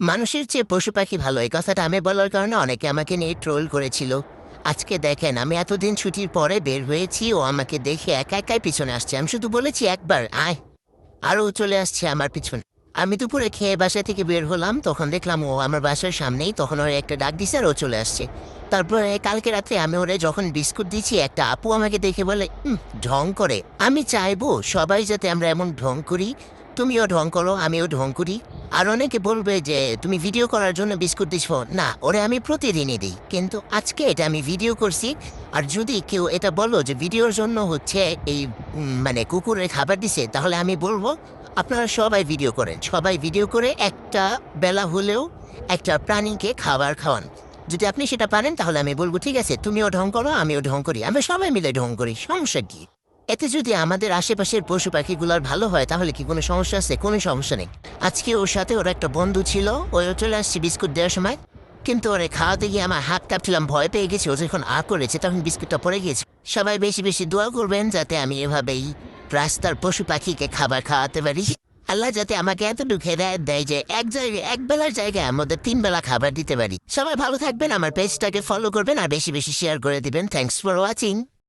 মানুষের চেয়ে পশু পাখি ভালো এই কথাটা আমি বলার কারণে অনেকে আমাকে নিয়ে ট্রোল করেছিল। আজকে দেখেন আমি এতদিন ছুটির পরে বের হয়েছি, ও আমাকে দেখে একা একাই পিছনে আসছে। আমি শুধু বলেছি একবার আয়, আরও চলে আসছে আমার পিছনে। আমি দুপুরে খেয়ে বাসা থেকে বের হলাম, তখন দেখলাম ও আমার বাসার সামনেই। তখন ওর একটা ডাক দিছে আর ও চলে আসছে। তারপরে কালকে রাতে আমি ওরে যখন বিস্কুট দিচ্ছি, একটা আপু আমাকে দেখে বলে ঢং করে। আমি চাইবো সবাই যাতে আমরা এমন ঢং করি। তুমিও ঢং করো, আমিও ঢং করি। আর অনেকে বলবে যে তুমি ভিডিও করার জন্য বিস্কুট দিচ্ছ। না, ওরে আমি প্রতিদিনই দিই, কিন্তু আজকে এটা আমি ভিডিও করছি। আর যদি কেউ এটা বলো যে ভিডিওর জন্য হচ্ছে এই মানে কুকুরের খাবার দিছে, তাহলে আমি বলবো আপনারা সবাই ভিডিও করেন, সবাই ভিডিও করে একটা বেলা হলেও একটা প্রাণীকে খাবার খাওয়ান। যদি আপনি সেটা পারেন তাহলে আমি বলবো ঠিক আছে, তুমিও ঢং করো, আমিও ঢং করি, আমরা সবাই মিলে ঢং করি, সমস্যা কি? এতে যদি আমাদের আশেপাশের পশু পাখিগুলোর ভালো হয় তাহলে কি কোনো সমস্যা আছে? কোনো সমস্যা নেই। আজকে ওর সাথে ওর একটা বন্ধু ছিল, ওও চলে আসছে বিস্কুট দেওয়ার সময়। কিন্তু ওরে খাওয়াতে গিয়ে আমার হাত কাঁপছিলাম, ভয় পেয়ে গেছি। ও যখন করেছে তখন বিস্কুটটা পড়ে গিয়েছে। সবাই বেশি বেশি দোয়া করবেন যাতে আমি এভাবেই রাস্তার পশু পাখিকে খাবার খাওয়াতে পারি। আল্লাহ যাতে আমাকে এতটুকু হেদায়ত দেয় যে এক বেলার জায়গায় আমাদের 3 বেলা খাবার দিতে পারি। সবাই ভালো থাকবেন, আমার পেজটাকে ফলো করবেন আর বেশি বেশি শেয়ার করে দিবেন। Thanks for watching.